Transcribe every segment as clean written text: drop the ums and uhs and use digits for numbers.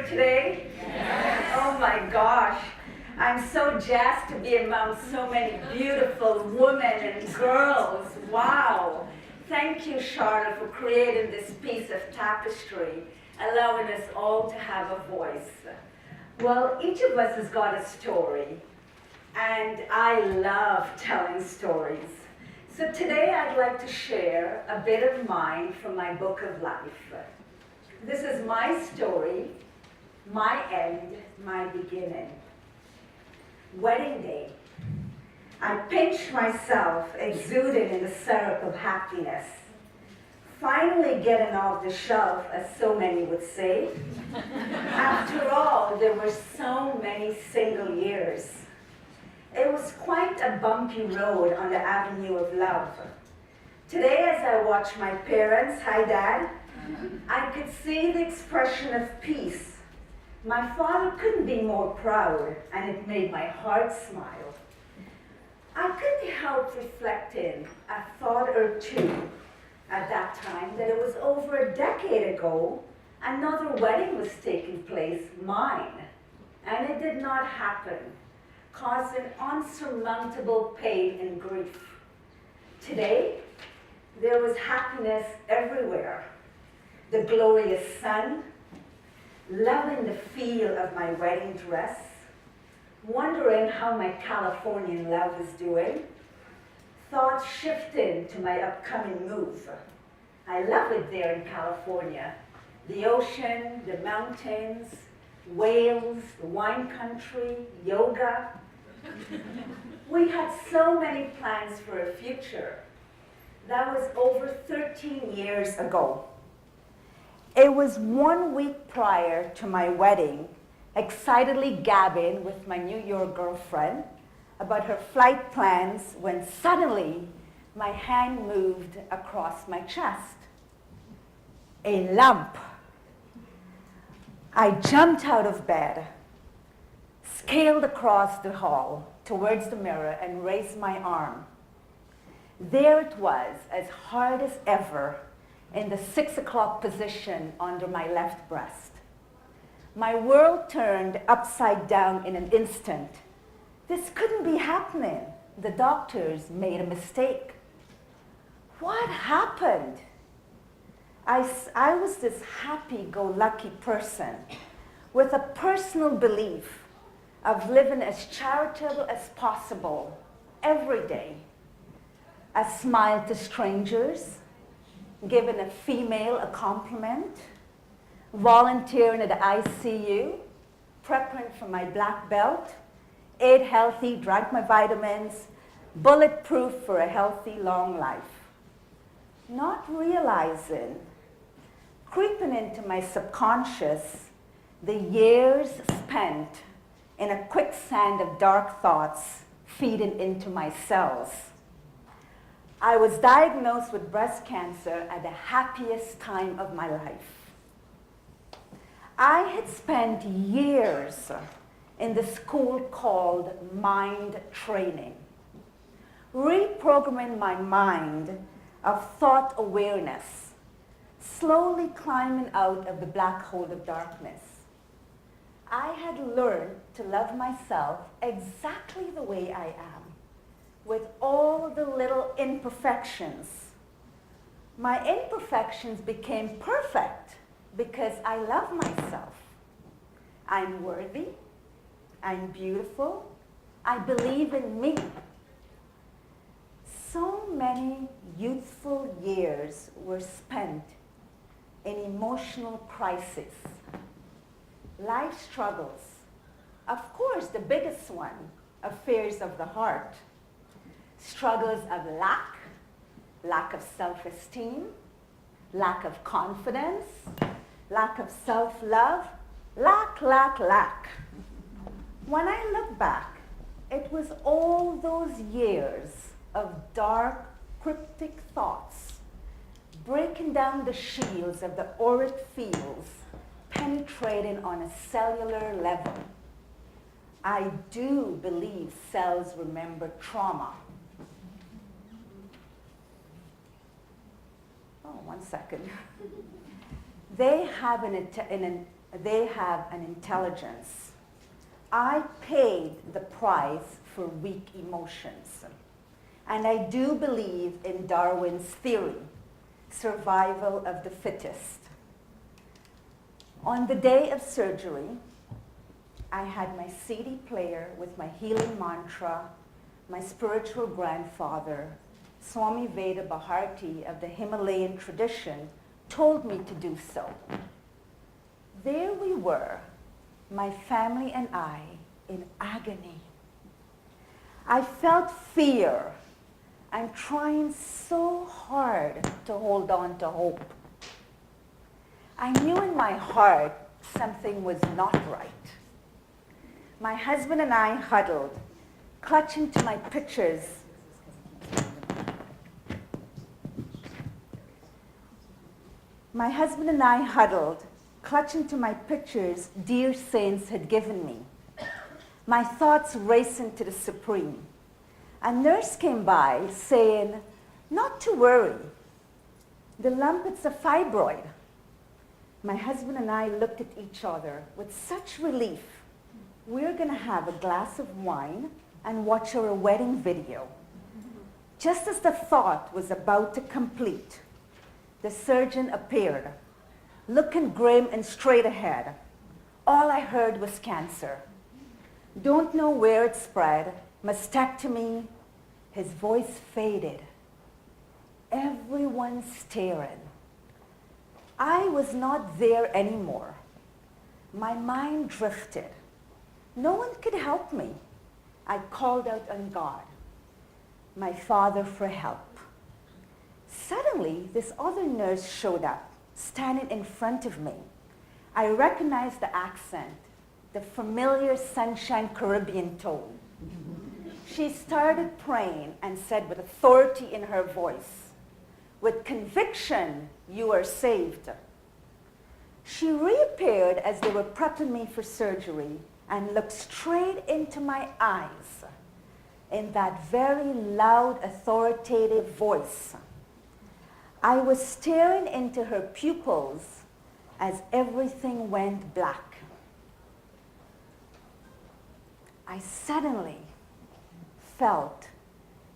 story today? Yes. Oh my gosh. I'm so jazzed to be among so many beautiful women and girls. Wow. Thank you, Charlotte, for creating this piece of tapestry, allowing us all to have a voice. Well, each of us has got a story, and I love telling stories. So today I'd like to share a bit of mine from my book of life. This is my story, my end, my beginning. Wedding day. I pinched myself, exuding in the syrup of happiness. Finally getting off the shelf, as so many would say. After all, there were so many single years. It was quite a bumpy road on the avenue of love. Today, as I watched my parents, hi Dad, I could see the expression of peace. My father couldn't be more proud, and it made my heart smile. I couldn't help reflecting a thought or two at that time that it was over a decade ago, another wedding was taking place, mine, and it did not happen, causing unsurmountable pain and grief. Today, there was happiness everywhere. The glorious sun, loving the feel of my wedding dress, wondering how my Californian love is doing, thoughts shifting to my upcoming move. I love it there in California. The ocean, the mountains, whales, the wine country, yoga. We had so many plans for a future. That was over 13 years ago. It was 1 week prior to my wedding, excitedly gabbing with my New York girlfriend about her flight plans when suddenly my hand moved across my chest. A lump. I jumped out of bed, scaled across the hall towards the mirror and raised my arm. There it was, as hard as ever, in the 6 o'clock position under my left breast. My world turned upside down in an instant. This couldn't be happening. The doctors made a mistake. What happened? I was this happy-go-lucky person with a personal belief of living as charitable as possible every day. A smile to strangers, giving a female a compliment, volunteering at the ICU, preparing for my black belt, ate healthy, drank my vitamins, bulletproof for a healthy, long life. Not realizing, creeping into my subconscious, the years spent in a quicksand of dark thoughts feeding into my cells. I was diagnosed with breast cancer at the happiest time of my life. I had spent years in the school called mind training, reprogramming my mind of thought awareness, slowly climbing out of the black hole of darkness. I had learned to love myself exactly the way I am, with all the little imperfections. My imperfections became perfect because I love myself. I'm worthy, I'm beautiful, I believe in me. So many youthful years were spent in emotional crisis, life struggles. Of course, the biggest one, affairs of the heart. Struggles of lack of self-esteem, lack of confidence, lack of self-love, lack. When I look back, it was all those years of dark, cryptic thoughts, breaking down the shields of the auric fields, penetrating on a cellular level. I do believe cells remember trauma. Oh, 1 second. They have an they have an intelligence. I paid the price for weak emotions. And I do believe in Darwin's theory, survival of the fittest. On the day of surgery, I had my CD player with my healing mantra. My spiritual grandfather, Swami Veda Bharati of the Himalayan tradition, told me to do so. There we were, my family and I, in agony. I felt fear. I'm trying so hard to hold on to hope. I knew in my heart something was not right. My husband and I huddled, clutching to my pictures. My husband and I huddled, clutching to my pictures dear saints had given me. My thoughts racing to the Supreme. A nurse came by saying, not to worry. The lump, it's a fibroid. My husband and I looked at each other with such relief. We're going to have a glass of wine and watch our wedding video. Just as the thought was about to complete, the surgeon appeared, looking grim and straight ahead. All I heard was cancer. Don't know where it spread, mastectomy. His voice faded. Everyone staring. I was not there anymore. My mind drifted. No one could help me. I called out on God, my Father, for help. Suddenly, this other nurse showed up, standing in front of me. I recognized the accent, the familiar Sunshine Caribbean tone. She started praying and said with authority in her voice, with conviction, you are saved. She reappeared as they were prepping me for surgery and looked straight into my eyes in that very loud, authoritative voice. I was staring into her pupils as everything went black. I suddenly felt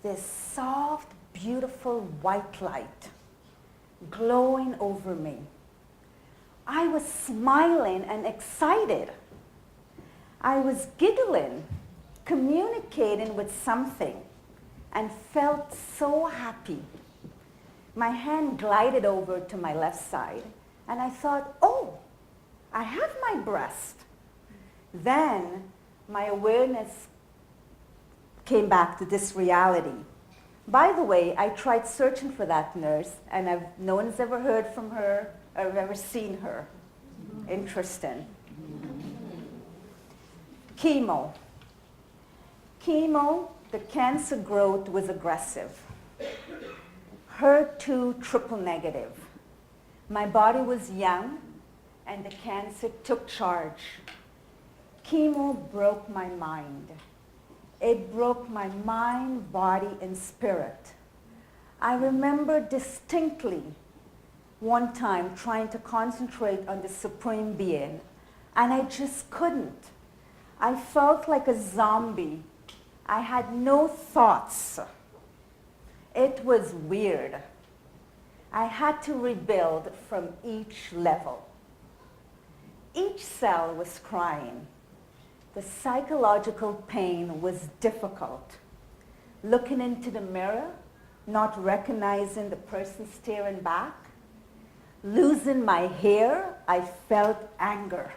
this soft, beautiful white light glowing over me. I was smiling and excited. I was giggling, communicating with something, and felt so happy. My hand glided over to my left side, and I thought, oh, I have my breast. Then my awareness came back to this reality. By the way, I tried searching for that nurse, and no one's ever heard from her or ever seen her. Interesting. Chemo. Chemo, the cancer growth was aggressive. HER2 triple negative. My body was young, and the cancer took charge. Chemo broke my mind. It broke my mind, body, and spirit. I remember distinctly one time trying to concentrate on the Supreme Being, and I just couldn't. I felt like a zombie. I had no thoughts. It was weird. I had to rebuild from each level. Each cell was crying. The psychological pain was difficult. Looking into the mirror, not recognizing the person staring back. Losing my hair, I felt anger.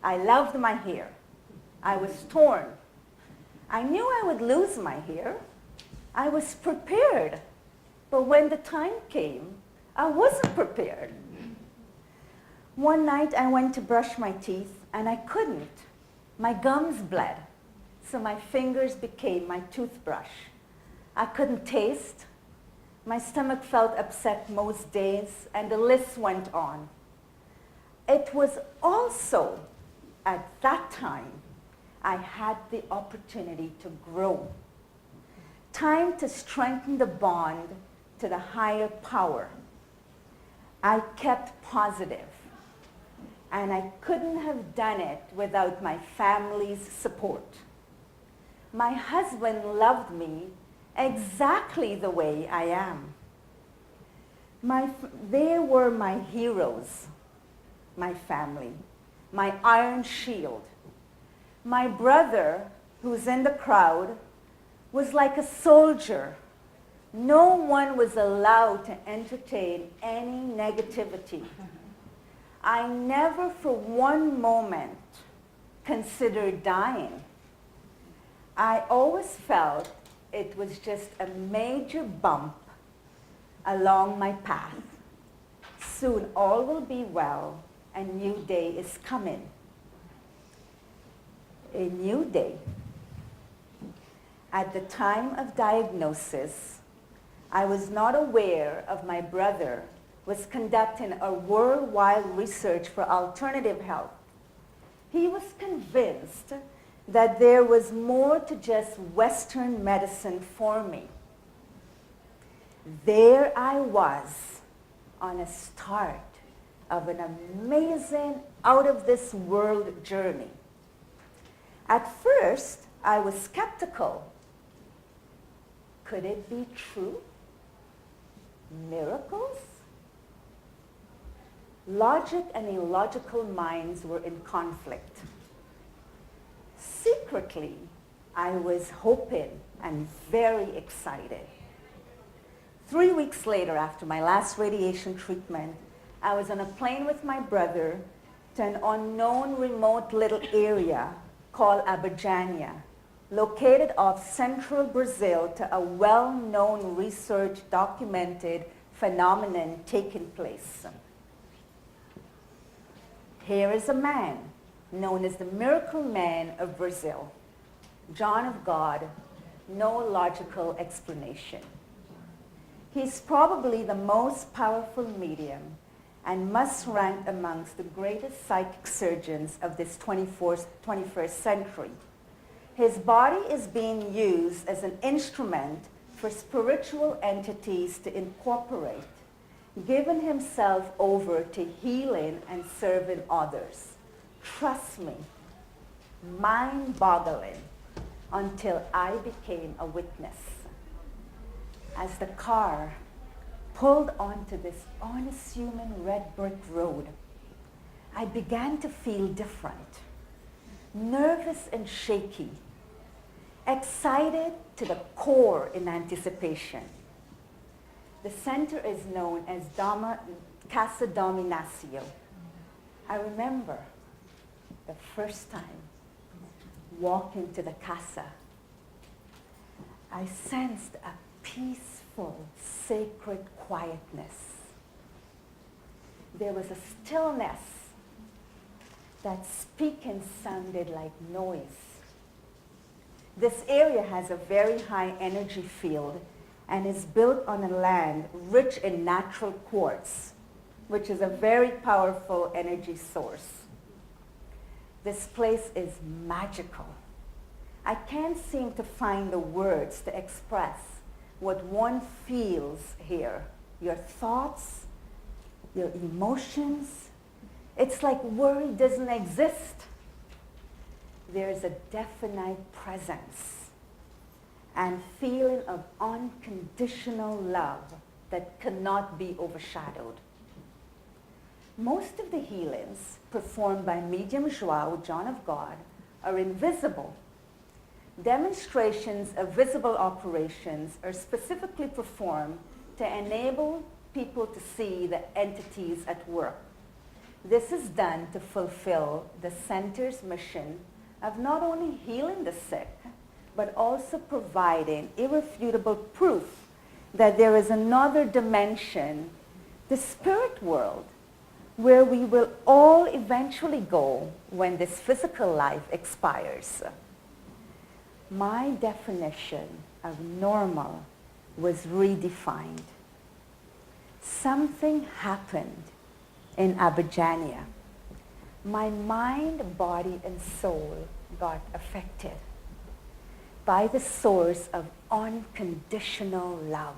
I loved my hair. I was torn. I knew I would lose my hair. I was prepared. But when the time came, I wasn't prepared. One night I went to brush my teeth and I couldn't. My gums bled, so my fingers became my toothbrush. I couldn't taste. My stomach felt upset most days, and the list went on. It was also at that time I had the opportunity to grow. Time to strengthen the bond to the higher power. I kept positive. and I couldn't have done it without my family's support. My husband loved me exactly the way I am. They were my heroes, my family, my iron shield. My brother, who's in the crowd, was like a soldier. No one was allowed to entertain any negativity. I never for one moment considered dying. I always felt it was just a major bump along my path. Soon all will be well, a new day is coming. A new day. At the time of diagnosis, I was not aware of my brother was conducting a worldwide research for alternative health. He was convinced that there was more to just Western medicine for me. There I was on a start of an amazing out-of-this-world journey. At first, I was skeptical. Could it be true? Miracles? Logic and illogical minds were in conflict. Secretly, I was hoping and very excited. 3 weeks later, after my last radiation treatment, I was on a plane with my brother to an unknown remote little area called Abidjania, located off central Brazil, to a well-known research documented phenomenon taking place. Here is a man known as the Miracle Man of Brazil, John of God, no logical explanation. He's probably the most powerful medium and must rank amongst the greatest psychic surgeons of this 21st century. His body is being used as an instrument for spiritual entities to incorporate, giving himself over to healing and serving others. Trust me, mind-boggling until I became a witness. As the car pulled onto this unassuming red brick road, I began to feel different, nervous and shaky, excited to the core in anticipation. The center is known as Casa Dominacio. I remember the first time walking to the casa. I sensed a peaceful, sacred quietness. There was a stillness that speaking sounded like noise. This area has a very high energy field and is built on a land rich in natural quartz, which is a very powerful energy source. This place is magical. I can't seem to find the words to express what one feels here. Your thoughts, your emotions. It's like worry doesn't exist. There's a definite presence and feeling of unconditional love that cannot be overshadowed. Most of the healings performed by Medium Joao, John of God, are invisible. Demonstrations of visible operations are specifically performed to enable people to see the entities at work. This is done to fulfill the center's mission of not only healing the sick, but also providing irrefutable proof that there is another dimension, the spirit world, where we will all eventually go when this physical life expires. My definition of normal was redefined. Something happened in Abidjania. My mind, body, and soul got affected by the source of unconditional love.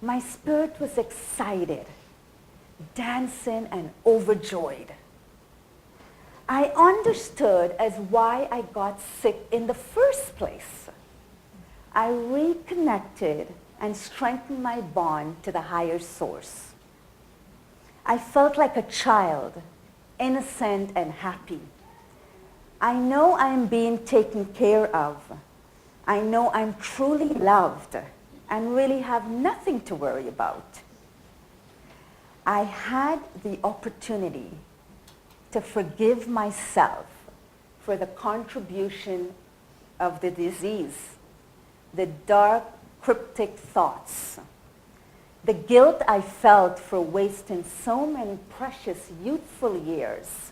My spirit was excited dancing and overjoyed. I understood as why I got sick in the first place. I reconnected and strengthened my bond to the higher source. I felt like a child, innocent and happy. I know I am being taken care of. I know I'm truly loved and really have nothing to worry about. I had the opportunity to forgive myself for the contribution of the disease, the dark, cryptic thoughts, the guilt I felt for wasting so many precious youthful years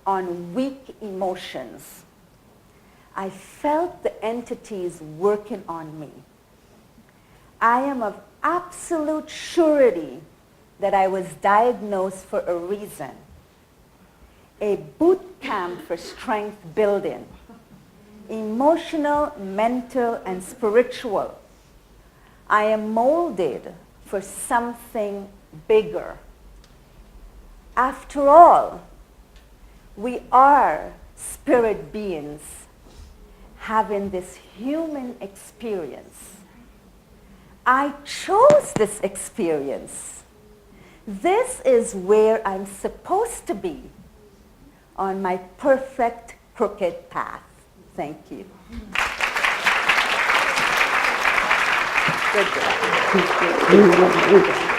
on weak emotions. I felt the entities working on me. I am of absolute surety that I was diagnosed for a reason. A boot camp for strength building, emotional, mental, and spiritual. I am molded for something bigger. After all, we are spirit beings having this human experience. I chose this experience. This is where I'm supposed to be on my perfect crooked path. Thank you. Good job.